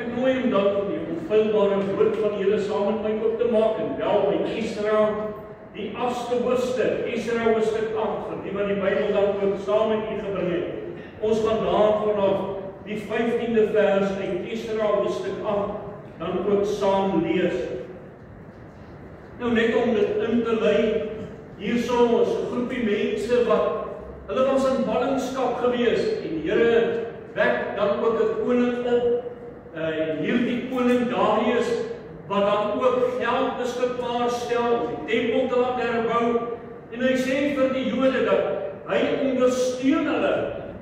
Ek nooi hom dan om die onfeilbare woord van die Here saam met my oop te maak en wel by Esra, die 8ste hoofstuk, Esra hoofstuk 8, vir die wat die Bybel dan ook saam met u gebring het. Ons gaan daar vanaf die 15de vers uit Esra hoofstuk 8 dan ook saam lees. Nou net om dit in te lei, hierso is 'n groepie mense wat hulle was in ballingskap gewees en die Here wek dan ook 'n koning op. Hierdie koning Darius wat dan ook geld beskikbaar stel om die tempel te laat herbou en hy sê vir die Jode dat hy ondersteun hulle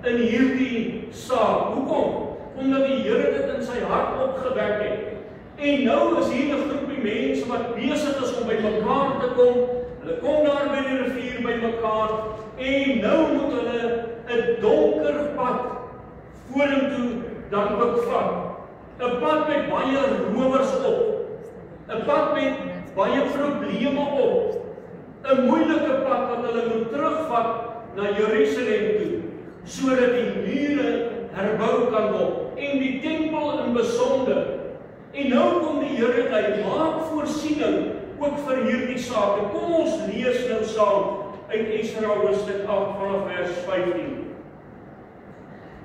in hierdie saak. Hoekom? Omdat die Here dit in sy hart opgewek het. En nou is hier 'n groepie mense wat besig is om by mekaar te kom. Hulle kom daar by die rivier by mekaar en nou moet hulle 'n donker pad vorentoe dan ook vat. 'n Pad met baie rowers op. 'n Pad met baie probleme op. 'n Moeilike pad wat hulle moet terugvat na Jerusalem toe, sodat die mure herbou kan word en die tempel in besonder. En nou kom die Here en hy maak voorsiening ook vir hierdie sake. Kom ons lees nou saam uit Esra hoofstuk 8 vanaf vers 15.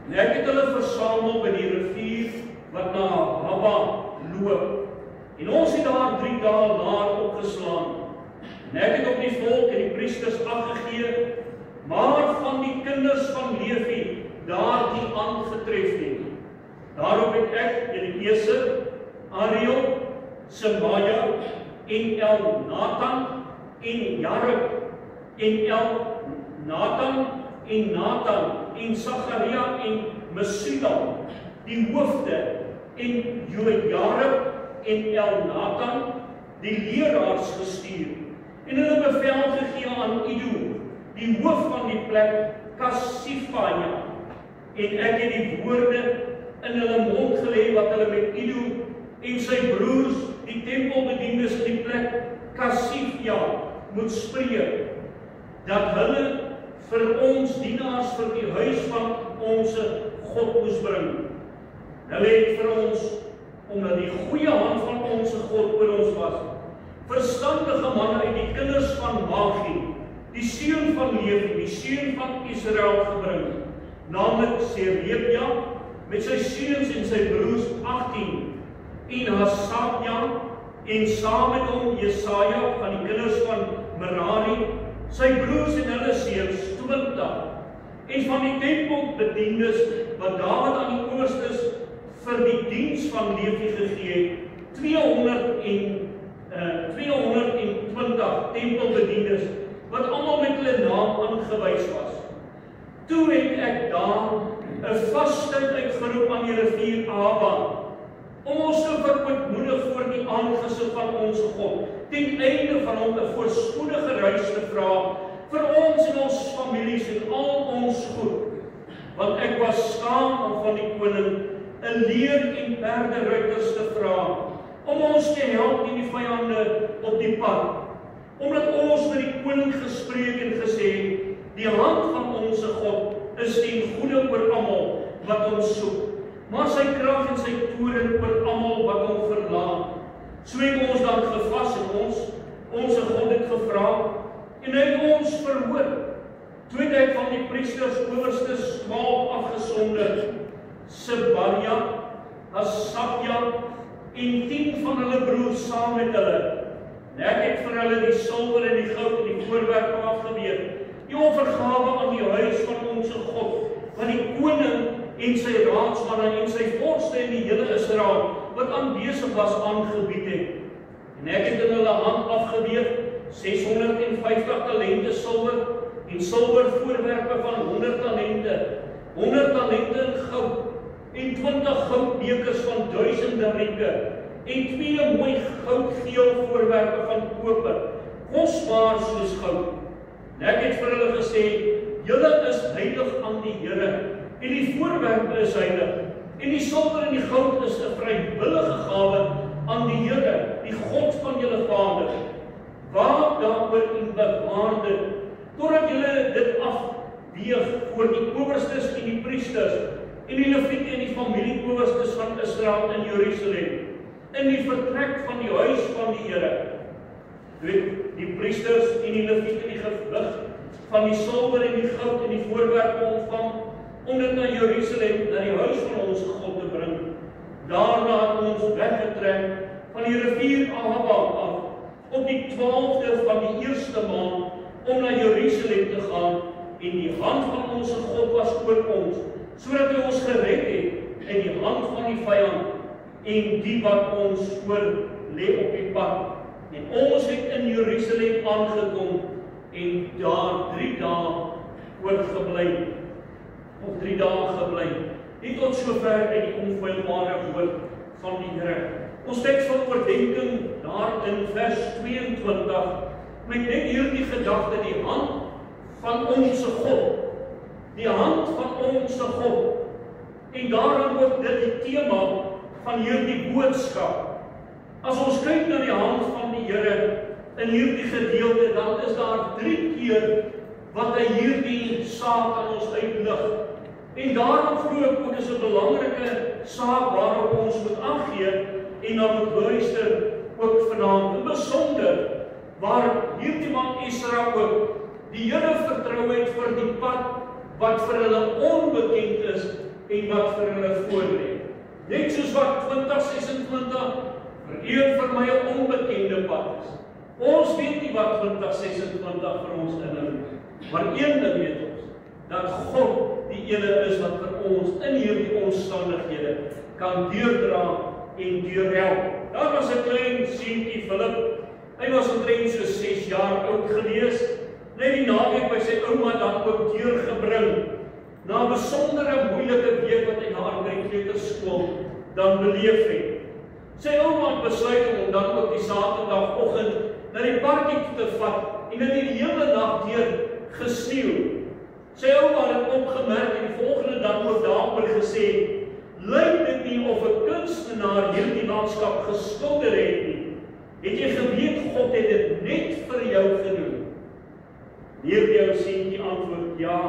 En ek het hulle versamel by die rivier wat na Habba loop. En ons het daar 3 dae daar opgeslaan. En ek het op die volk en die priesters afgegee, maar van die kinders van Levi daar nie aangetref nie. Daarop het ek Eliezer, Ariel, Semaja en Elnatan en Jarib en Elnatan en Natan en Sagaria en Mesulam, die hoofde, en Jojarib en Elnatan, die leraars gestuur, en hulle bevel gegee aan Ido, die hoof van die plek, Kasifaya, en ek het die woorde in hulle mond gelê wat hulle met Ido en sy broers, die tempelbediendes in die plek, Kasifia, moet spreek, dat hulle vir ons dienaars vir die huis van ons God moes bring. Hulle het vir ons, omdat die goeie hand van ons God oor ons was, verstandige manne uit die kinders van Magi, die seun van Levi, die seun van Israel gebring, naamlik Serebia, met sy seuns en sy broers 18, en Hasabja, en saam met hom Jesaja van die kinders van Merari, sy broers en hulle seuns 20, en van die tempelbediendes wat Dawid aan die owerstes vir die diens van Levi gegee het, 220 tempelbedienis, wat almal met hulle naam aangewys was. Toe het ek daar 'n vastheid uitgeroep aan die rivier Ahava, om ons te verootmoedig voor die aangesig van ons God, ten einde van hom 'n voorspoedige reis te vra, vir ons en ons families en al ons goed, want ek was skaam om van die koning 'n leer en perderuiters te vra, om ons te help in die vyande op die pad, omdat ons met die koning gespreek en gesê, die hand van ons God is ten goeie oor almal wat ons soek, maar sy krag en sy toorn oor almal wat hom verlaat. So het ons dan gevas en ons God het gevra, en hy het ons verhoor. Toe het hy van die priesters owerstes 12 afgesonder, Sebaria, Hasabja en 10 van hulle broers saam met hulle. En ek het vir hulle die silwer en die goud en die voorwerpe afgeweeg, die offergawe aan die huis van ons God, wat die koning en sy raadsmanne en sy vorste en die hele Israel, wat aanwesig was, aangebied het. En ek het in hulle hand afgeweeg 650 talente silwer en silwer voorwerpe van 100 talente, 100 talente in goud en 20 goudbekers van 1000 rieke en 2 mooi goudgeel voorwerpe van koper, kosbaar soos goud. En ek het vir hulle gesê, julle is heilig aan die Here en die voorwerpe is heilig en die silwer en die goud is 'n vrywillige gawe aan die Here, die God van julle Vader. Waak daaroor en bewaar dit, totdat julle dit afweeg voor die owerstes en die priesters, en die Lewiete en die familieowerstes van Israel in Jerusalem, in die vertrek van die huis van die Here. Die priesters en die Lewiete die gewig van die silwer en die goud en die voorwerpe ontvang, om dit na Jerusalem, na die huis van ons God te bring. Daarna het ons weggetrek van die rivier Ahava af, op die 12de van die eerste maand, om na Jerusalem te gaan, en die hand van ons God was oor ons, sodat hy ons gered het in die hand van die vyand, en die wat ons voor lê op die pad. En ons het in Jerusalem aangekom, en daar 3 dae oorgebly, of 3 dae gebly, nie tot sover uit die onfeilbare woord van die Here. Ons teks van oordenking daar in vers 22, met net hierdie gedagte, die hand van ons God, die hand van ons God, en daarom ook dit die tema van hierdie boodskap. As ons kyk na die hand van die Here in hierdie gedeelte, dan is daar 3 keer wat hy hierdie saak aan ons uitlig. En daarom glo ek ook is 'n belangrike saak waarop ons moet aangee en dan moet luister ook vanaand. In besonder waar hierdie man Israel ook die Here vertrou het vir die pad wat vir hulle onbekend is en wat vir hulle voorlê. Net soos wat 2026 vir u vir my 'n onbekende pad is. Ons weet nie wat 2026 vir ons inhou, maar een ding weet ons, dat God die ene is wat vir ons in hierdie omstandighede kan deurdra en deurhelp. Daar was 'n klein seentjie, Philip. Hy was omtrent so 6 jaar oud gewees. Net die naweek by sy ouma dan ook deurgebring. Na 'n besondere moeilike week wat hy na haar kleuterskool dan beleef het. Sy ouma het besluit om dan ook die Saterdagoggend na die parkie te vat en dit die hele nag deur gesneeu. Sy ouma het opgemerk en die volgende dag ook daaroor gesê, lyk dit nie of 'n kunstenaar hierdie landskap geskilder het nie. Het jy geweet God het dit net vir jou gedoen? Hierdie ou seentjie antwoord, ja,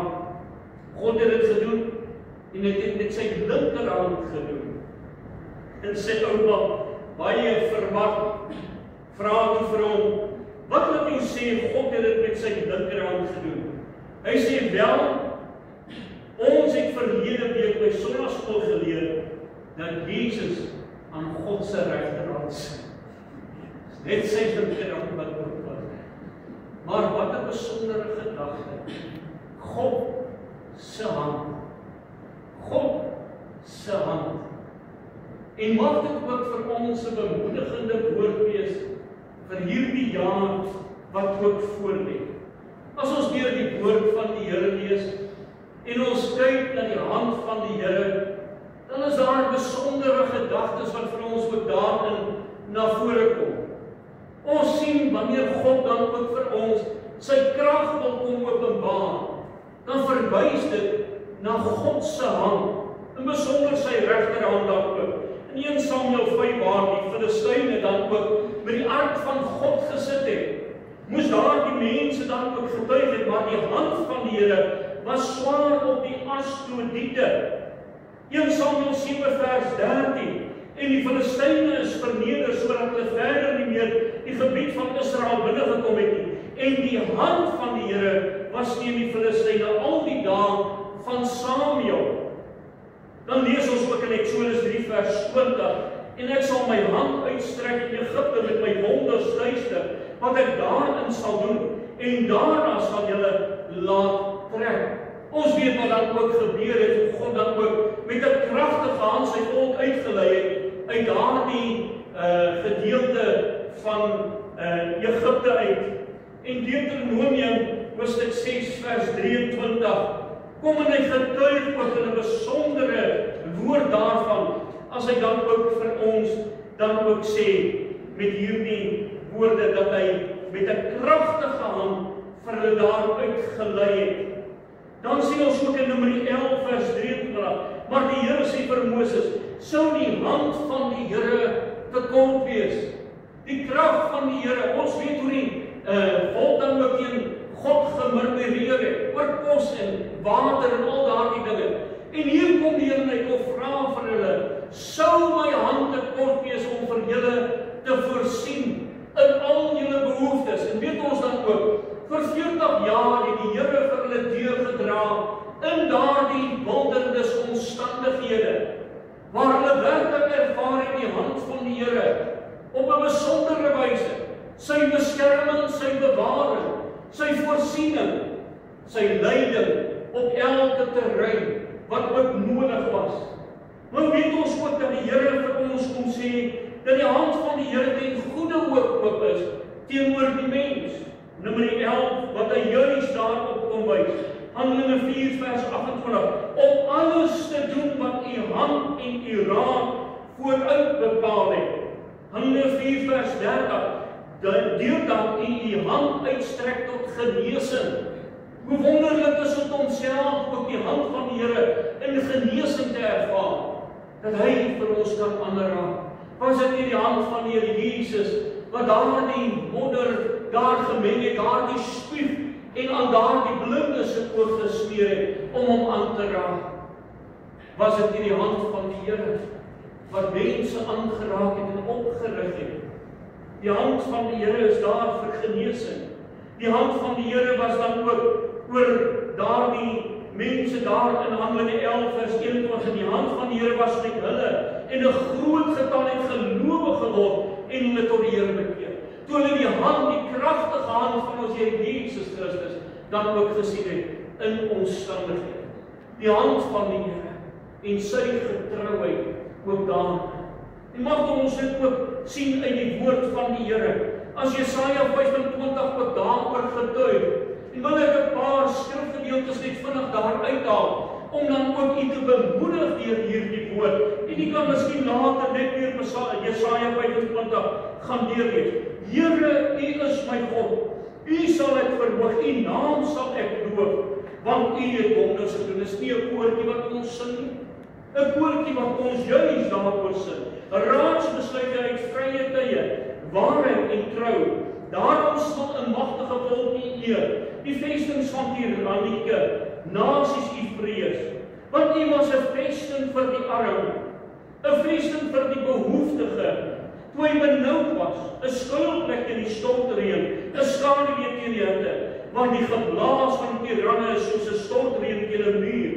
God het dit gedoen en het dit met sy linkerhand gedoen. En sy ouma, baie verward, vra toe vir hom, wat wil jy sê God het dit met sy linkerhand gedoen? Hy sê wel, ons het verlede week by sonnaskool geleer dat Jesus aan God se regterhand sit. Net sy linkerhand wat oop was. Maar wat 'n besondere gedagte. God se hand. God se hand. En mag dit ook vir ons 'n bemoedigende woord wees vir hierdie jaar wat ook voorlê. As ons weer die woord van die Here lees en ons kyk na die hand van die Here, dan is daar besondere gedagtes wat vir ons ook daarin na vore kom. Ons sien wanneer God dan ook vir ons sy krag wil kom openbaar, dan verwys dit na God se hand, in besonder sy regterhand dan ook. In 1 Samuel 5 waar die Filistyne dan ook met die ark van God gesit het, moes daar die mense dan ook getuig het, maar die hand van die Here was swaar op die Asdodiete. 1 Samuel 7 vers 13, en die Filistyne is verneder sodat hulle verder nie meer die gebied van Israel binnegekom het nie. En die hand van die Here was teen die Filistyne al die dae van Samuel. Dan lees ons ook in Eksodus 3 vers 20, en ek sal my hand uitstrek in Egipte met my wonders luister, wat ek daarin sal doen, en daarna sal julle laat trek. Ons weet wat dan ook gebeur het, God dan ook met 'n kragtige hand sy volk uitgelei het, uit daardie gedeelte van Egipte uit. En Deuteronomium hoofstuk 6 vers 23, kom en hy getuig ook in 'n besondere woord daarvan, as hy dan ook vir ons dan ook sê, met hierdie woorde, dat hy met 'n kragtige hand vir hulle daar uitgelei het. Dan sien ons ook in Numeri 11 vers 23, maar die Here sê vir Moses, sou die hand van die Here te kort wees. Die krag van die Here, ons weet hoe die volk dan ook teen God gemurmureer het, oor kos en water en al daardie dinge. En hier kom die Here en hy kom vra vir hulle, sou my hand te kort wees om vir julle te voorsien in al julle behoeftes. En weet ons dan ook, vir 40 jaar het die Here vir hulle deurgedra in daardie wildernis omstandighede, waar hulle werklik ervaar het die hand van die Here op 'n besondere wyse, sy beskerming, sy bewaring, sy voorsiening, sy leiding op elke terrein wat ook nodig was. Maar weet ons ook dat die Here vir ons kom sê dat die hand van die Here ten goeie ook oop is teenoor die mens. Nummer 11 wat hy juis daarop kom wys. Handelinge 4 vers 28, om alles te doen wat u hand en u raad vooruit bepaal het. Handelinge 4 vers 30, deurdat u hand uitstrek tot genesing. Hoe wonderlik is dit om self ook die hand van die Here in genesing te ervaar, dat hy vir ons kan aanraak. Was dit nie die hand van die Here Jesus, wat daardie modder daar gemeng het, daardie spuug, en aan daardie blindes se oog gesmeer het, om hom aan te raak? Was dit nie die hand van die Here, wat mense aangeraak het en opgerig het? Die hand van die Here is daar vir genesing. Die hand van die Here was dan ook oor daardie mense daar in Handelinge 11 vers 21. Die hand van die Here was met hulle, en 'n groot getal het gelowig geword en hulle tot die Here bekeer. Toe hulle die hand, die kragtige hand van ons Here Jesus Christus, dan ook gesien het in omstandighede. Die hand van die Here en sy getrouheid ook daar. En mag ons dit ook sien uit die woord van die Here. As Jesaja 25 ook daaroor getuig, en wil ek 'n paar skrifgedeeltes net vinnig daar uithaal, om dan ook u te bemoedig deur hierdie woord. En u kan miskien later net weer Jesaja 25 gaan deurlees. Here, u is my God. U sal ek verhoog, u naam sal ek loof, want u het wonders gedoen. Dis nie 'n koortjie wat ons sing nie. 'n Koortjie wat ons juis daaroor sing. 'n Raadsbesluit uit vrye tye, waarheid en trou. Daarom sal 'n magtige volk u eer. Die vestings van Tiranieke, nasies u vrees. Want u was 'n vesting vir die arm, 'n vesting vir die behoeftige. Toe hy benoud was, 'n skuilplek in die stortreën, 'n skaduwee teen die hitte. Want die geblaas van tiranne is soos 'n stortreën teen 'n muur.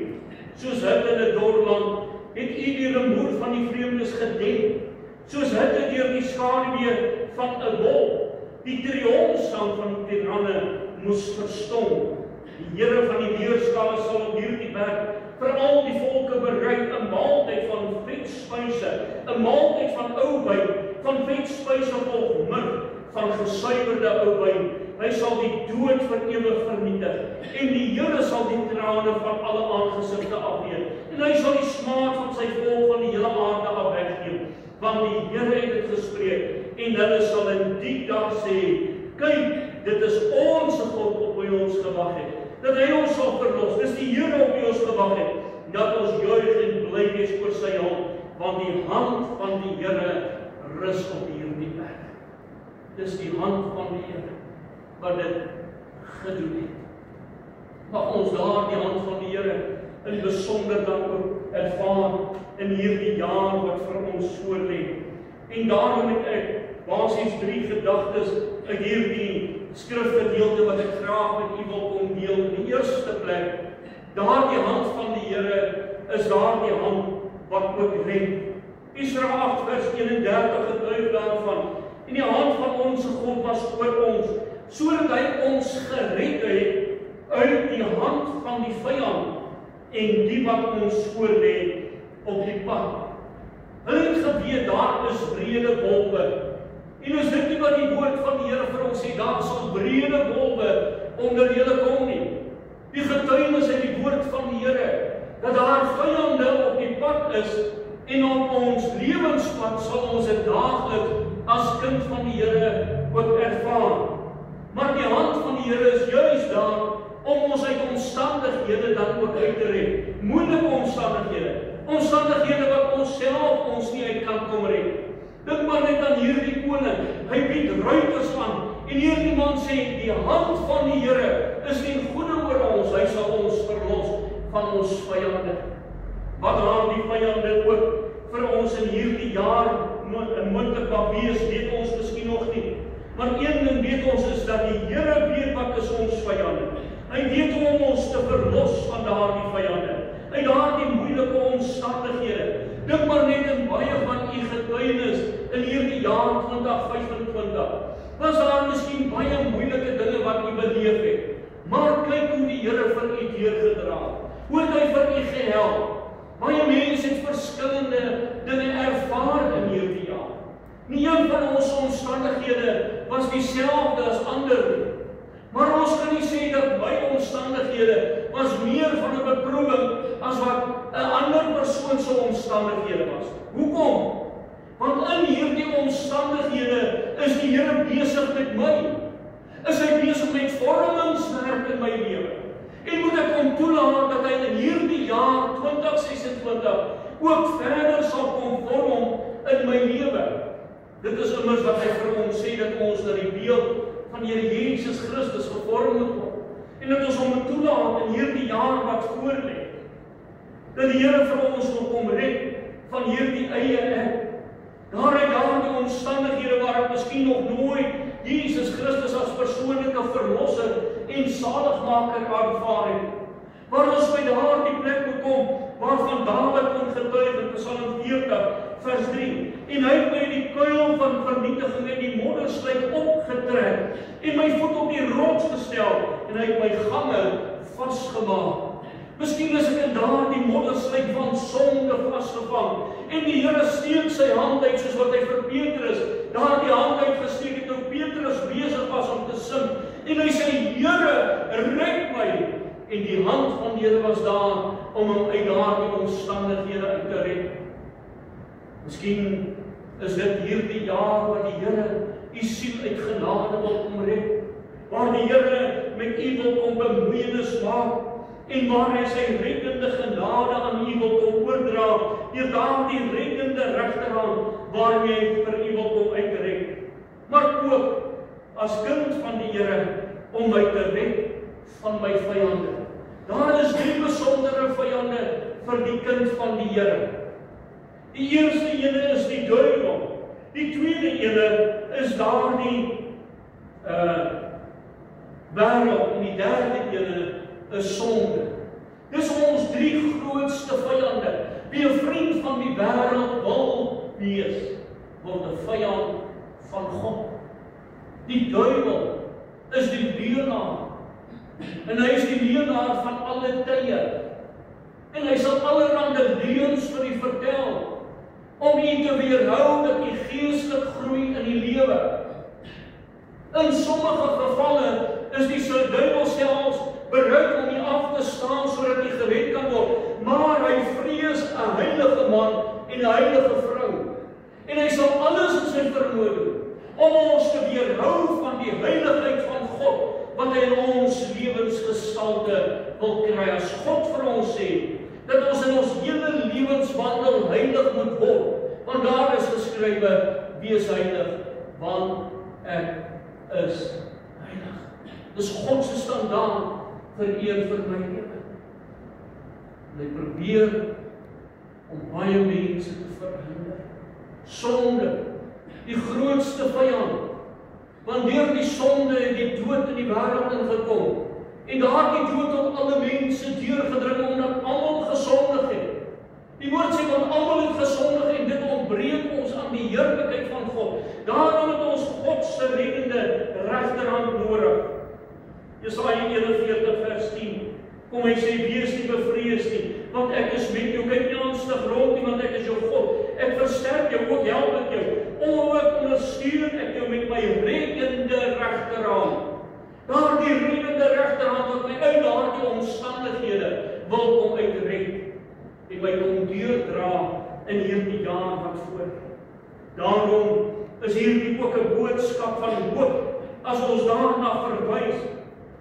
Soos hitte in 'n dorland, het u die rumoer van die vreemdes gedemp. Soos hitte deur die skaduwee van 'n wolk. Die triomfsang van die tiranne moes verstom. Die Here van die weerskale sal op hierdie berg vir al die volke berei 'n maaltyd van vetspyse, 'n maaltyd van ou wyn, van vetspyse vol mirth, van gesuiwerde ou wyn. Hy sal die dood vir ewig vernietig, en die Here sal die trane van alle aangesigte afwee, en hy sal die smaad van sy volk van die hele aarde af wegneem, want die Here het dit gespreek, en hulle sal in die dag sê, kyk, dit is ons God op wie ons gewag het, dat hy ons sal verlos. Dis die Here op wie ons gewag het, dat ons juig en bly wees oor sy hand, want die hand van die Here rus op hierdie berg. Dis die hand van die Here wat dit gedoen het. Mag ons daar die hand van die Here in besonder dan ook ervaar in hierdie jaar wat vir ons voorlê. En daarom het ek basies 3 gedagtes uit hierdie skrifgedeelte wat ek graag met u wil kom deel. In die eerste plek, daardie hand van die Here is daardie hand wat ook red. Israel 8 vers 31 getuig daarvan. En die hand van ons God was oor ons, sodat hy ons gered het uit die hand van die vyand en die wat ons voorlê op die pad. Hulle het geweet daar is brede wolwe. En is dit nie wat die woord van die Here vir ons sê, daar sal brede wolwe onder julle kom nie. Die getuienis uit die woord van die Here, dat daar vyande op die pad is, en op ons lewenspad sal ons dit daagliks as kind van die Here ook ervaar. Maar die hand van die Here is juis daar om ons uit omstandighede dan ook uit te red. Moeilike omstandighede. Omstandighede wat ons self ons nie uit kan kom red. Dink maar net aan hierdie koning. Hy bied ruiters aan. En hierdie man sê, die hand van die Here is ten goeie oor ons. Hy sal ons verlos van ons vyande. Wat daardie vyande ook vir ons in hierdie jaar moontlik mag wees, weet ons miskien nog nie. Maar een ding weet ons is dat die Here weet wat is ons vyande. Hy weet hoe om ons te verlos van daardie vyande, uit daardie moeilike omstandighede. Dink maar net in baie van u getuienis in hierdie jaar 2025. Was daar miskien baie moeilike dinge wat u beleef het. Maar kyk hoe die Here vir u deurgedra het. Hoe het hy vir u gehelp? Baie mense het verskillende dinge ervaar in hierdie jaar. Nie een van ons omstandighede was dieselfde as ander nie. Maar ons kan nie sê dat my omstandighede was meer van 'n beproewing as wat 'n ander persoon se omstandighede was. Hoekom? Want in hierdie omstandighede is die Here besig met my. Is hy besig met vormingswerk in my lewe? En moet ek hom toelaat dat hy in hierdie jaar 2026 ook verder sal kom vorm in my lewe? Dit is immers wat hy vir ons sê, dat ons na die beeld van die Here Jesus Christus gevorm moet word. En dat ons hom moet toelaat in hierdie jaar wat voorlê. Dat die Here vir ons wil kom red van hierdie eie ek. Daardie omstandighede waar ek miskien nog nooit Jesus Christus as persoonlike verlosser en saligmaker aanvaar het. Maar ons by daardie plek moet kom waarvan Dawid ongetuig in Psalm 40 vers 3. En hy het my die kuil van vernietiging en die moddersluit opgetrek en my voet op die rots gestel en hy het my gange vasgemaak. Miskien is ek in daardie moddersluit van sonde vasgevang en die Here steek sy hand uit soos wat hy vir Petrus daardie hand uitgesteek het toe Petrus besig was om te sink en hy sê, Here, red my. En die hand van die Here was daar om hom uit daardie omstandighede uit te red. Miskien is dit hierdie jaar wat die Here u siel uit genade wil kom red, waar die Here met u wil kom bemoeienis maak en waar hy sy reddende genade aan u wil kom oordra, deur daardie reddende regterhand waarmee hy vir u wil kom uitred. Maar ook as kind van die Here om my te red van my vyande. Daar is 3 besondere vyande vir die kind van die Here. Die eerste ene is die duiwel. Die tweede ene is daardie wêreld en die derde ene is sonde. Dis ons 3 grootste vyande. Wie 'n vriend van die wêreld wil wees, word 'n vyand van God. Die duiwel is die leuenaar. En hy is die leuenaar van alle tye. En hy sal allerhande leuns vir u vertel, om u te weerhou dat u geestelik groei in die lewe. In sommige gevalle is die duiwel selfs bereid om u af te staan sodat u gered kan word, maar hy vrees 'n heilige man en 'n heilige vrou. En hy sal alles in sy vermoë doen om ons te weerhou van die heiligheid van God wat hy in ons lewensgestalte wil kry. As God vir ons sê dat ons in ons hele lewenswandel heilig moet word, want daar is geskrywe, wees heilig, want ek is heilig. Dis God se standaard vir u en vir my lewe. En hy probeer om baie mense te verhinder. Sonde, die grootste vyand. Want deur die sonde het die dood in die wêreld ingekom. En daardie dood het alle mense deurgedring omdat almal gesondig het. Die woord sê want almal het gesondig en dit ontbreek ons aan die heerlikheid van God. Daarom het ons God se reddende regterhand nodig. Jesaja 41 vers 10. Kom hy sê, wees nie bevrees nie, want ek is met jou. Kyk nie angstig rond nie, want ek is jou God. Ek versterk jou, ook help ek jou. Ook ondersteun ek jou met my reddende regterhand. Daardie reddende regterhand wat my uit daardie omstandighede wil kom uitred en my kom deurdra in hierdie jaar wat voor. Daarom is hierdie ook 'n boodskap van hoop as ons daarna verwys.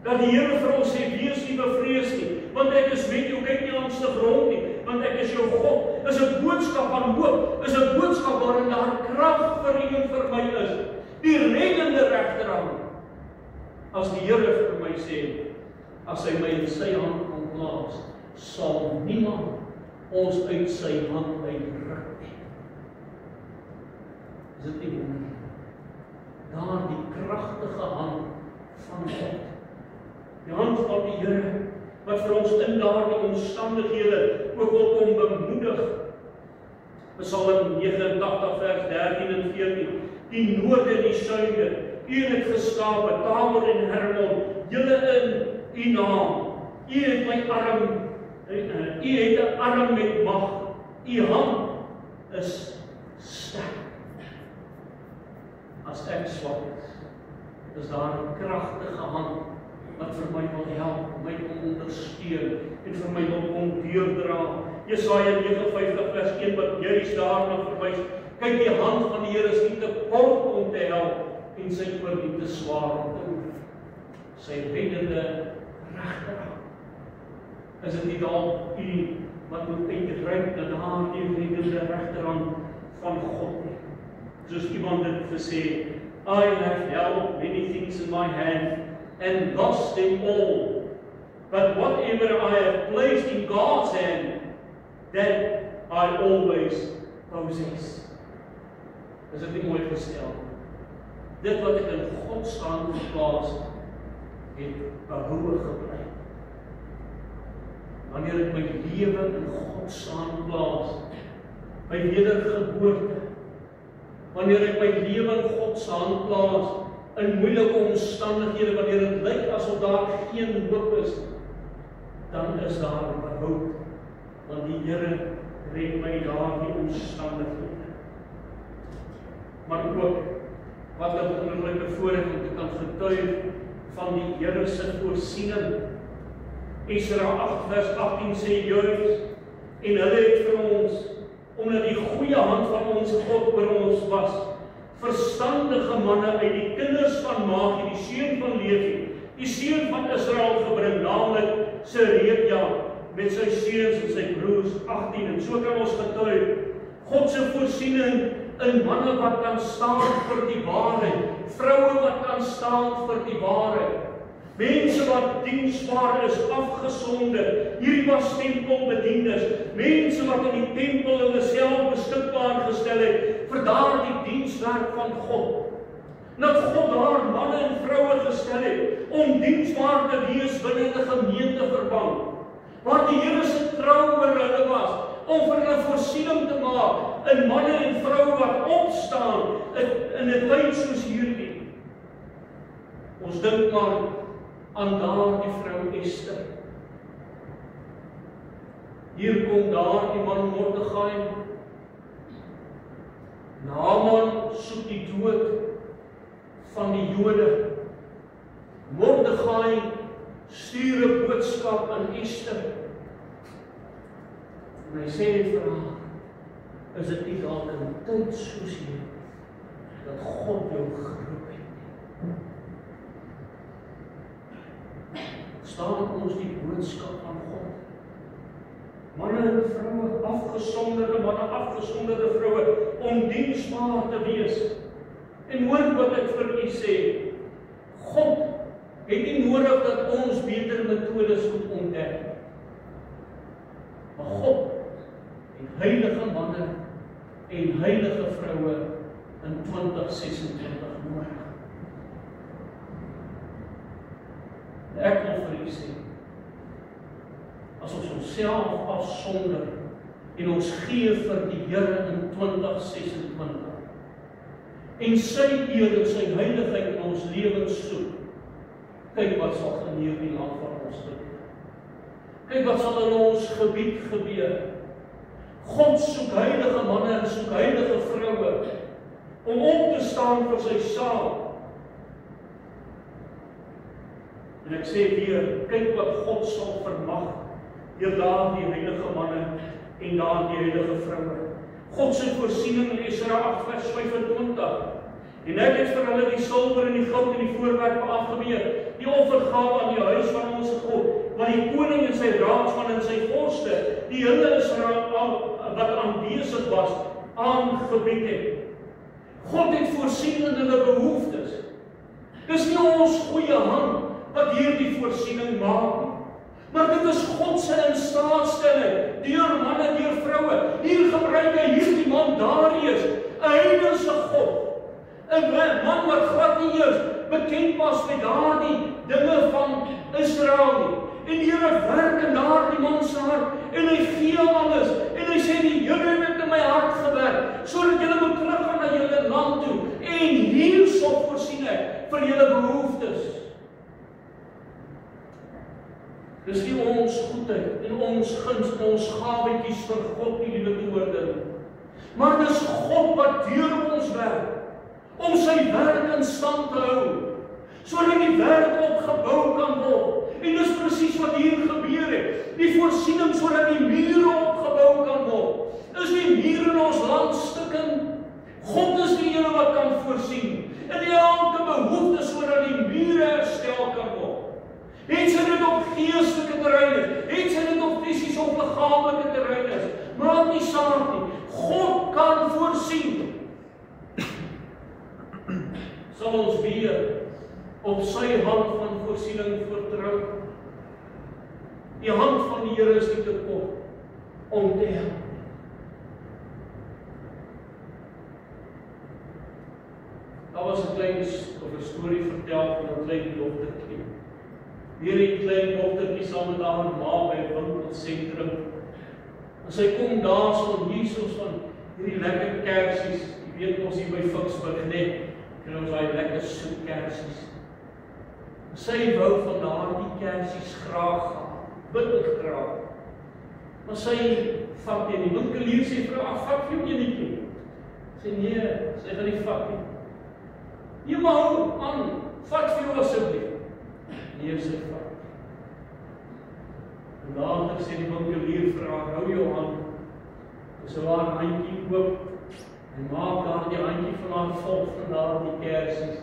Dat die Here vir ons sê, wees nie bevrees nie, want ek is met jou, kyk nie angstig rond nie, want ek is jou God. Is 'n boodskap van hoop, is 'n boodskap waarin daar krag vir u en vir my is. Die reddende regterhand. As die Here vir my sê, as hy my in sy hand kom plaas, sal niemand ons uit sy hand uitruk nie. Is dit nie wonderlik? Daar die kragtige hand van God. Die hand van die Here, wat vir ons in daardie omstandighede ook wil kom bemoedig. Psalm 89 vers 13 en 14. Die noorde en die suide, U het geskape, Tabor en Hermon, julle in U naam. U het my arm, U het 'n arm met mag, U hand is sterk. As ek swak is daar 'n kragtige hand wat vir my wil help, my wil ondersteun en vir my wil kom deurdra. Jesaja 59 vers 1 wat juist daarna verwys. Kyk, die hand van die Here is nie te kort om te help en sy oor nie te swaar om te oefen. Sy reddende regterhand. Is dit nie dalk u wat moet uitreik na daardie reddende regterhand van God nie? Soos iemand dit gesê, I have held many things in my hand and lost them all. But whatever I have placed in God's hand, that I always possess. Is dit nie mooi gestel? Dit wat ek in God se hand geplaas het behoue gebly. Wanneer ek my lewe in God se hand plaas, my wedergeboorte, wanneer ek my lewe in God se hand plaas, in moeilike omstandighede, wanneer dit lyk asof daar geen hoop is, dan is daar behoud, want die Here red my daardie omstandighede. Maar ook, wat 'n wonderlike voorreg om te kan getuig van die Here se voorsiening. Esra 8 vers 18 sê juis, en hulle het vir ons, omdat die goeie hand van ons God oor ons was, verstandige manne uit die kinders van Magi, die seun van Levi, die seun van Israel gebring, naamlik Serebja, met sy seuns en sy broers, 18, en so kan ons getuig, God se voorsiening in manne wat kan staan vir die waarheid, vroue wat kan staan vir die waarheid, mense wat diensbaar is, afgesonder, hierdie was tempelbedienders, mense wat in die tempel hulle self beskikbaar gestel het, vir daardie dienswerk van God. Dat God daar manne en vroue gestel het, om diensbaar te wees binne 'n gemeenteverband, waar die Here se trou oor hulle was, om vir hulle voorsiening te maak, in manne en vroue wat opstaan, in 'n tyd soos hierdie. Ons dink maar aan daardie vrou Ester. Hier kom daardie man Mordegai. Naaman soek die dood van die Jode. Mordegai stuur 'n boodskap aan Ester. En hy sê vir haar, is dit nie dalk 'n tyd soos hierdie, dat God jou geroep het? Staan ons die boodskap van God. Manne en vroue, afgesonderde manne, afgesonderde vroue, om diensbaar te wees. En hoor wat ek vir u sê, God het nie nodig dat ons beter metodes moet ontdek. Maar God het heilige manne en heilige vroue in 2026 nodig. Ek wil vir u sê, as ons onsself afsonder en ons gee vir die Here in 2026 en sy eer en sy heiligheid in ons lewens soek, kyk wat sal in hierdie land van ons gebeur. Kyk wat sal in ons gebied gebeur. God soek heilige manne en soek heilige vroue om op te staan vir sy saak. En ek sê weer, kyk wat God sal vermag deur daardie heilige manne en daardie heilige vroue. God se voorsiening in Esra 8 vers 25. En ek het vir hulle die silwer en die goud en die voorwerpe afgeweeg, die offergawe aan die huis van ons God, wat die koning en sy raadsman en sy vorste, die hele Israel wat aanwesig was, aangebied het. God het voorsien in hulle behoeftes. Dis nie ons goeie hand wat hierdie voorsiening maak nie. Maar dit is God se instaatstelling, deur manne, deur vroue. Hier gebruik hy hierdie man Darius, 'n heidense God. 'n man wat glad nie eers bekend was met daardie dinge van Israel nie. En die Here werk in daardie man se hart, en hy gee alles, en hy sê, die Here het in my hart gewerk, sodat julle moet teruggaan na julle land toe, en hierso voorsien ek vir julle behoeftes. Dis nie ons goedheid en ons guns en ons gawetjies vir God nie, liewe toehoorder. Maar dis God wat deur ons werk, om sy werk in stand te hou, sodat die werk opgebou kan word. En dis presies wat hier gebeur het. Die voorsiening sodat die mure opgebou kan word. Is die mure in ons land stukkend? God is die ene wat kan voorsien. En elke behoefte sodat die mure herstel kan word. Het sy dit op geestelike terreine, het sy dit op fisiese of liggaamlike terreine, maak nie saak nie. God kan voorsien. Sal ons weer op sy hand van voorsiening vertrou. Die hand van die Here is nie te kort om te help. Daar was 'n klein storie vertel van 'n klein dogtertjie. Hierdie klein dogtertjie saam met haar ma by 'n winkelsentrum. En sy kom daar so hiersoos van hierdie lekker kersies. Jy weet ons hier by Fiksburg net, kry ons daai lekker soet kersies. Sy wou van daardie kersies graag bitter graag. Maar sy vat nie, die winkelier sê vir haar, vat vir jou enetjie. Sy nee, sy gaan nie vat nie. Nee, maar hou aan, vat vir jou asseblief. Nee, sy vat. En later sê die winkelier vir haar, hou jou hand. Sy haar handjie oop en maak daar die handjie van haar vol van daardie kersies.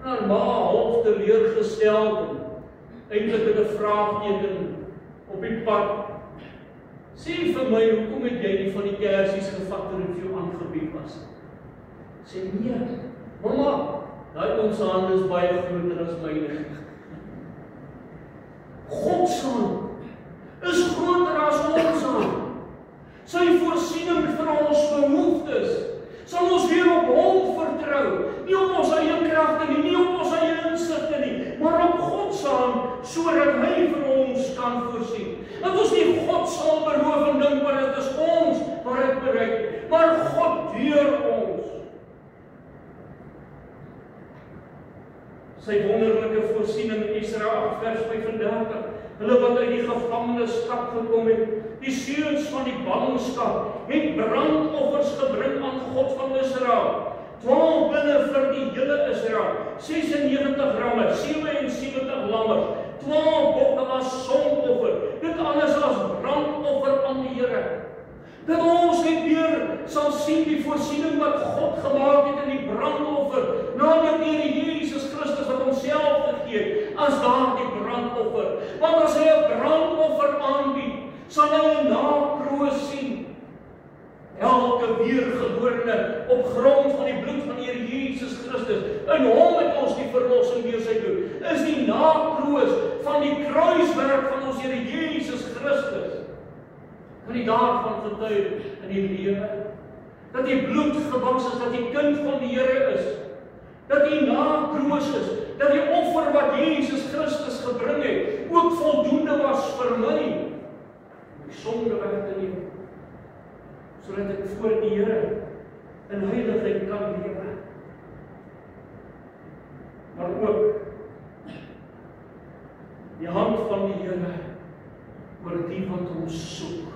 En ma half teleurgesteld en eintlik met 'n vraagteken op die pad. Sê vir my, hoekom het jy nie van die kersies gevat toe dit vir jou aangebied was? Sê nee, mamma, daai ons hand is baie groter as myne. God se hand is groter as ons hand. Sy voorsiening vir ons behoeftes sal ons weer op hom vertrou. Nie op ons eie kragte nie op ons eie insigte nie, maar op God se hand, sodat hy vir ons kan voorsien. Dat ons nie God sal beroof en dink maar dit is ons wat dit bereik, maar God deur ons. Sy wonderlike voorsiening in Israel 8 vers 35. Hulle wat uit die gevangenskap gekom het, die seuns van die ballingskap, het brandoffers gebring aan God van Israel. 12 binne vir die hele Israel, 96 ramme, 77 lammers, 12 bokke as sondoffer, dit alles as brandoffer aan die Here. Dat ons net weer sal sien die voorsiening wat God gemaak het in die brandoffer, naamlik die Jesus Christus wat homself gegee het, as daardie brandoffer. Want as hy 'n brandoffer aanbied, sal hy 'n nakroos sien. Elke weergeborene op grond van die bloed van die Here Jesus Christus, in hom het ons die verlossing deur sy bloed, is die nakroos van die kruiswerk van ons Here Jesus Christus. Van die daarvan getuig in die lewe, dat die bloed gebaks is, dat die kind van die Here is, dat die nakroos is, dat die offer wat Jesus Christus gebring het, ook voldoende was vir my, die sonde weg te neem, sodat ek voor die Here in heiligheid kan lewe. Maar ook die hand van die Here oor die wat ons soek.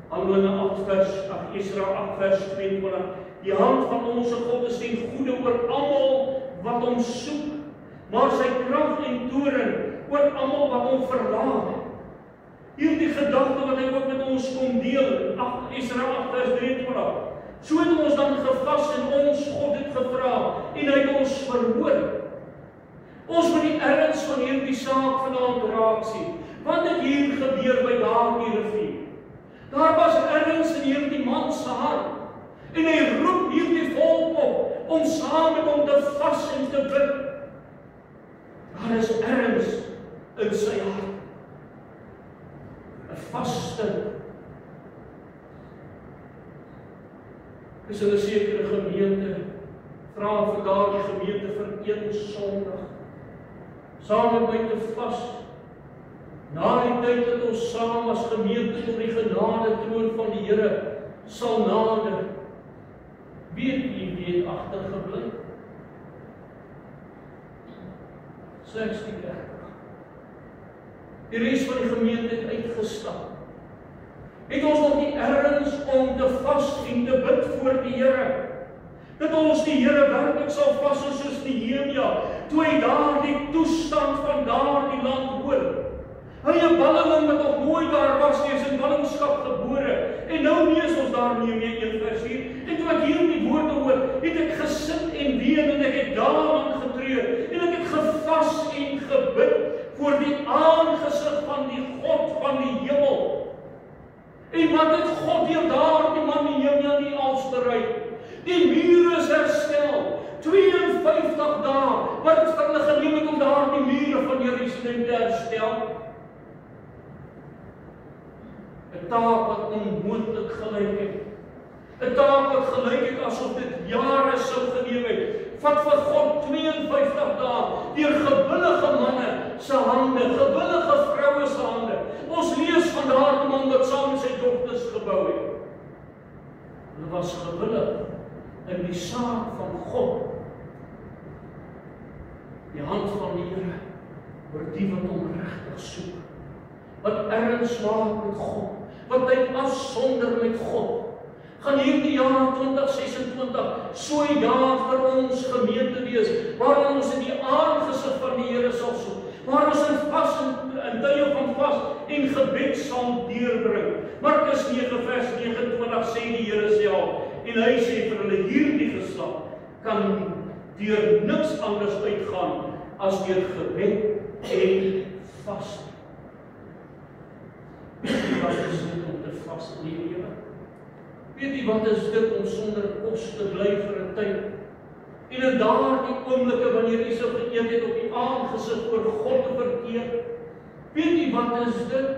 Handelinge 8 vers, Israel 8 vers 22. Die hand van onze God is ten goede oor almal wat hom soek, maar sy krag en toren oor almal wat hom verlaat. Hierdie gedagte wat hy ook met ons kom deel, Israel 8 vers 23. So het ons dan gevas en ons God het gevra en hy het ons verhoor. Ons moet die erns van hierdie saak vanaand raak sien. Wat het hier gebeur by daardie rivier? Daar was erns in hierdie man se hart. En hy roep hierdie volk op om saam met hom te vas en te bid. Daar is erns in sy hart. 'n Vaste. Is in 'n sekere gemeente, vra vir daardie gemeente vir een Sondag, saam met my te vas. Na die tyd dat ons saam as gemeente tot die genade troon van die Here sal nader, weet wie het agtergebly? Slegs die kerk. Die res van die gemeente het uitgestap. Het ons nog nie ergens om te vas en te bid voor die Here? Dat ons die Here werklik sal vas soos Nehemia, toe hy daardie toestand van daardie land hoor. Hy 'n balleling wat nog nooit daar was nie, is in ballingskap gebore. En nou lees ons daar Nehemia 1 vers 4. En toe ek hierdie woorde hoor, het ek gesit en ween en ek het daaraan getreur. En ek het gevas en gebid voor die aangesig van die God van die hemel. En wat het God deur daardie man Nehemia nie als bereik? Die mure is herstel. 52 dae wat het vir hulle geneem het om daardie mure van Jerusalem te herstel. 'n taak wat onmoontlik gelyk het. 'n taak wat gelyk het asof dit jare sou geneem het. Vat vir God 52 dae deur gewillige manne se hande, gewillige vroue se hande. Ons lees van daardie man wat saam met sy dogters gebou het. Hulle was gewillig in die saak van God. Die hand van die Here oor die wat hom regtig soek. Wat erns maak met God, wat hy afsonder met God. Gaan hierdie jaar 2026 so 'n jaar vir ons gemeente wees, waar ons in die aangesig van die Here sal soek, waar ons in vas en tye van vas en gebed sal deurbring. Markus 9 vers 29 sê die Here self, en hy sê vir hulle, hierdie geslag kan deur niks anders uitgaan as deur gebed en vas. Wat is dit om te vas in die lewe? Weet jy wat is dit om sonder kos te bly vir 'n tyd? En in daardie oomblikke wanneer jy so geëet het op die aangesig voor God te verkeer, weet jy wat is dit?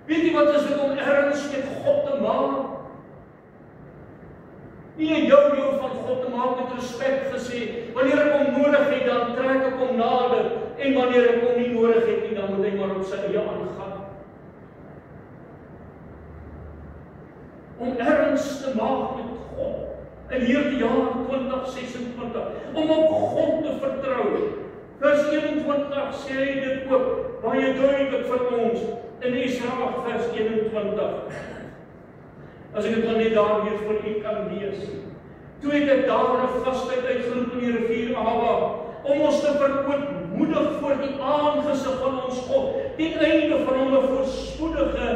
Weet jy wat is dit om erns met God te maak? Nie jou van God te maak met respek gesê, wanneer ek hom nodig het, dan trek ek hom nader, en wanneer ek hom nie nodig het nie, dan moet hy maar op sy eie aangaan. Om erns te maak met God in hierdie jaar 2026, om op God te vertrou. Vers 21 sê hy dit ook baie duidelik vir ons in Esra 8 vers 21. As ek dit dan net daar weer vir u kan lees. Toe het ek daar 'n vastheid uitgeroep in die rivier Ahava, om ons te verootmoedig voor die aangesig van ons God, ten einde van hom 'n voorspoedige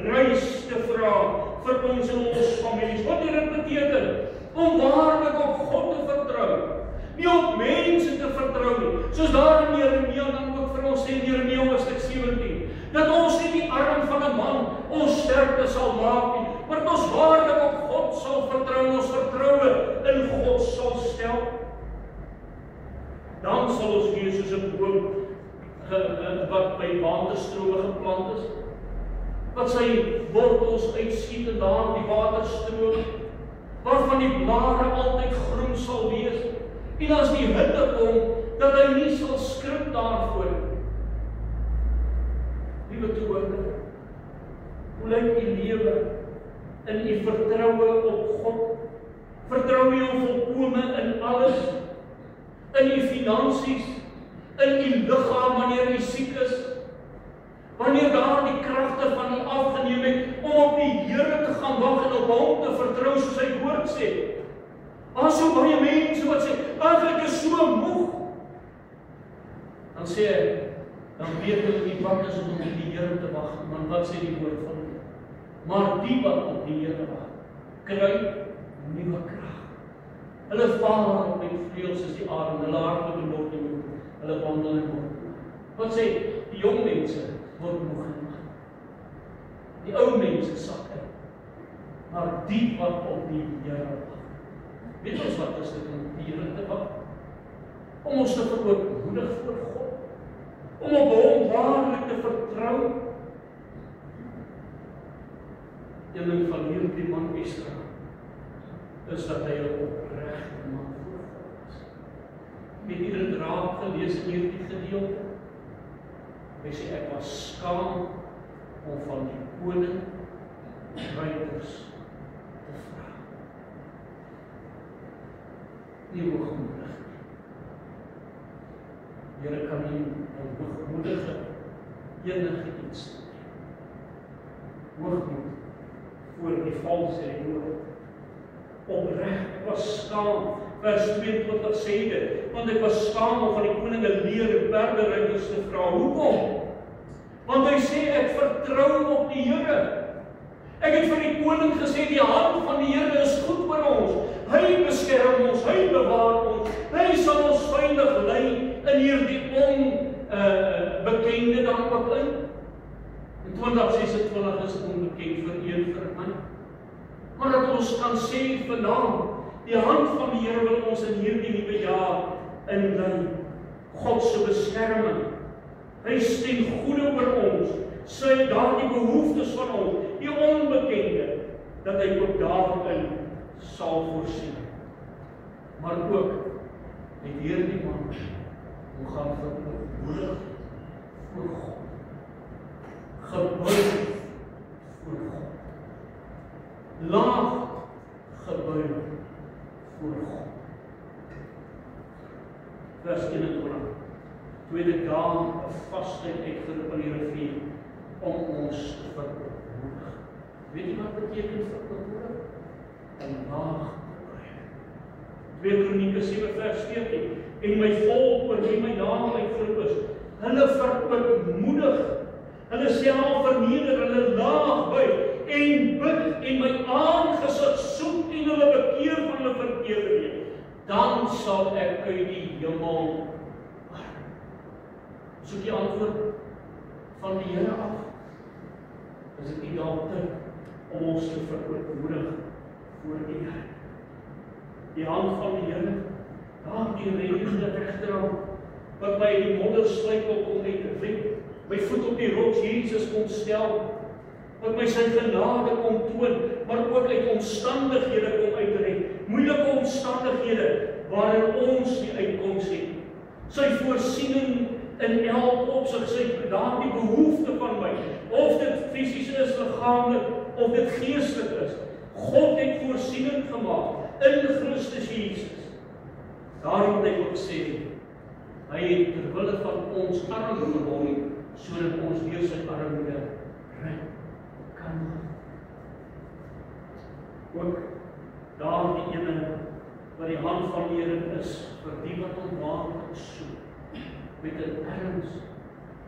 reis te vra vir ons en ons families. Wat dit beteken? Om waarlik op God te vertrou, nie op mense te vertrou nie. Soos daar in Jeremia dan ook vir ons sê in Jeremia hoofstuk 17, dat ons nie die arm van 'n man ons sterkte sal maak nie, maar dat ons waarlik op God sal vertrou en ons vertroue in God sal stel. Dan sal ons wees soos 'n boom wat by waterstrome geplant is, wat sy wortels uitskiet en daar die waterstroom, waarvan die blare altyd groen sal wees, en as die hitte kom, dat hy nie sal skrik daarvoor. Liewe toehoorder, hoe lyk die lewe in die vertroue op God? Vertrou jy hom volkome in alles, in die finansies, in die liggaam wanneer jy siek is, wanneer daar die kragte van die afgeneem het, om op die Here te gaan wag en op hom te vertrou soos hy woord sê. Daar is so baie mense wat sê, ek is so moeg. Dan sê hy, dan weet hulle nie wat is om op die Here te wag, want wat sê die woord van hom? Maar die wat op die Here wag, kry nuwe krag. Hulle vaar met vleuels soos die arend, hulle harte beloop nie moeg, hulle wandel in moeg. Wat sê, die jong mense word moeg en mat. Die ou mense sak in. Maar die wat op die Here wag. Weet ons wat is dit om op die Here te wag? Om ons te verootmoedig voor God. om op hom waarlik te vertrou. Een ding van hierdie man Esdra is dat hy 'n opregte man is. Het jy dit raak gelees in hierdie gedeelte? Hy sê ek was skaam om van die koning ruiters te vra. Nie hoogmoedig nie. Here kan nie hoogmoedige enige iets doen. Hoogmoed voor die valse en oor. Opreg, ek was skaam. Vers 22 sê dit, want ek was skaam om van die koning 'n leer en perderuiters te vra. Hoekom? Want hy sê ek vertrou op die Here. Ek het vir die koning gesê die hand van die Here is goed oor ons. Hy beskerm ons, hy bewaar ons. Hy sal ons veilig lei in hierdie onbekende dan ook in. In 2026 is onbekend vir my. Maar dat ons kan sê vanaand, die hand van die Here wil ons in hierdie nuwe jaar inlei. God se beskerming. Hy stem goede oor ons. Sy daardie behoeftes van ons, die onbekende, dat hy ook daarin sal voorsien. Maar ook het hierdie man hoe gaan vermoedig voor God. Gebuig voor God. Laag gebuig voor God. Vers 21. Tweede dag 'n vasheid uitgeroep aan die rivier om ons te vermoedig. Weet jy wat beteken vermoedig? 'n laag gebuig. 2 Kronieke 7 vers 14. En my volk oor wie my naam uitgeroep is, hulle vermoedig, hulle self verneder, hulle laag buig en bid en my aangesig soek en hulle bekeer van hulle verkeerde weë. Dan sal ek uit die hemel soek die antwoord van die Here af. Is dit nie dalk tyd om ons te verootmoedig voor die Here? Die hand van die Here, die redende regterhand, wat my die modderstruikel kom uitred, my voet op die rots Jesus kom stel, wat my sy genade kom toon, maar ook uit omstandighede kom uitred, moeilike omstandighede waarin ons nie uitkoms het. Sy voorsiening in elk opsig, sy daardie behoefte van my, of dit fisies is, liggaamlik, of dit geestelik is. God het voorsiening gemaak in Christus Jesus. Daarom moet ek ook sê, hy het terwille van ons arm geword, sodat ons deur sy armoede ryk kan word. Ook daardie ene wat die hand van die Here is, vir die wat hom waarlik soek, met 'n erns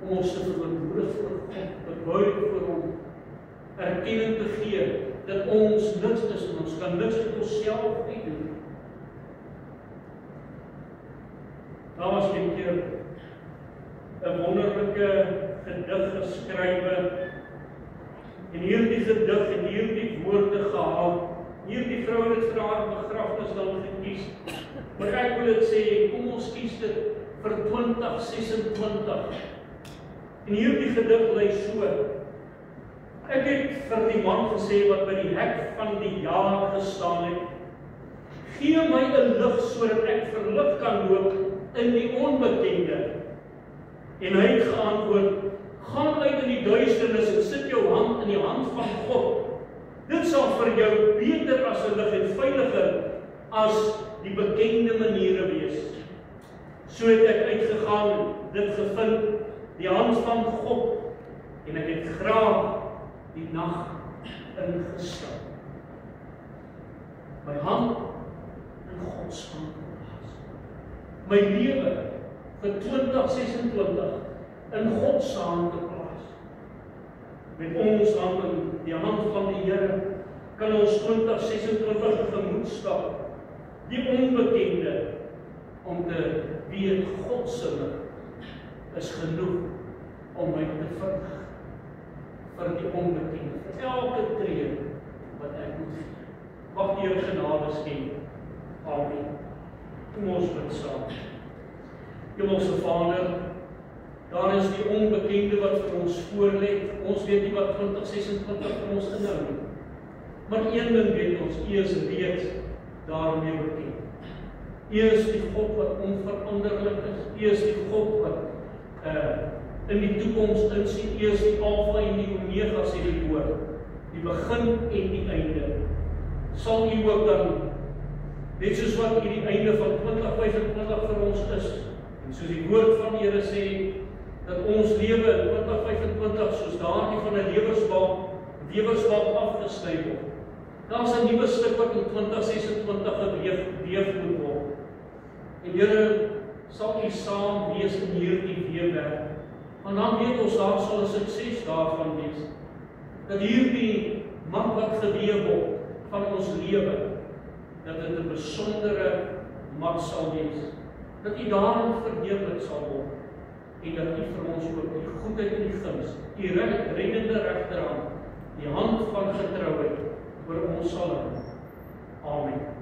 om ons te verantwoordig voor God, bebuig voor hom, erkenning te gee dat ons niks is en ons kan niks uit onsself doen. Daar was 'n keer 'n wonderlike gedig geskrywe en hierdie gedig en hierdie woorde gehaal. Hierdie vrou het vir haar begrafnis dan gekies. Maar ek wil dit sê, kom ons kies dit vir 2026. En hierdie gedig lei so: ek het vir die man gesê wat by die hek van die jaar gestaan het, gee my 'n lig sodat ek verlig kan loop in die onbekende. En hy het geantwoord: gaan uit in die duisternis en sit jou hand in die hand van God. Dit sal vir jou beter as 'n lig en veiliger as die bekende maniere wees. So het ek uitgegaan, dit gevind, die hand van God, en ek het graag die nag ingestap. My hand in God se hand geplaas. My lewe vir 2026 in God se hand geplaas. Met ons hand in die hand van die Here kan ons 2026 tegemoet stap. Die onbekende, om te weet God se lig is genoeg om my te verlig vir die onbekende, vir elke tree wat ek moet gee. Mag die Here genade skenk. Amen. Kom ons bid saam. Hemelse Vader, Daar is die onbekende wat vir ons voorlê. Ons weet nie wat 2026 vir ons inhou nie. Maar een ding weet ons, U is reeds daarmee bekend. U is die God wat onveranderlik is. U is die God wat in die toekoms insien. U is die Alfa en die Omega, sê die woord. Die begin en die einde. Sal U ook dan, net soos wat U die einde van 2025 vir ons is, en soos die woord van die Here sê, dat ons lewe in 2025 soos daardie van 'n weersbalk afgesny word. Daar's 'n nuwe stuk wat in 2026 geweef moet word. En Here, sal U saam wees in hierdie weefwerk. Want dan weet ons daar sal 'n sukses daarvan wees. Dat hierdie mat wat geweef word van ons lewe, dat dit 'n besondere mat sal wees. Dat U daarin verheerlik sal word. En dat U vir ons ook die goedheid en die guns, die reddende regterhand, die hand van getrouheid oor ons sal hou. Amen.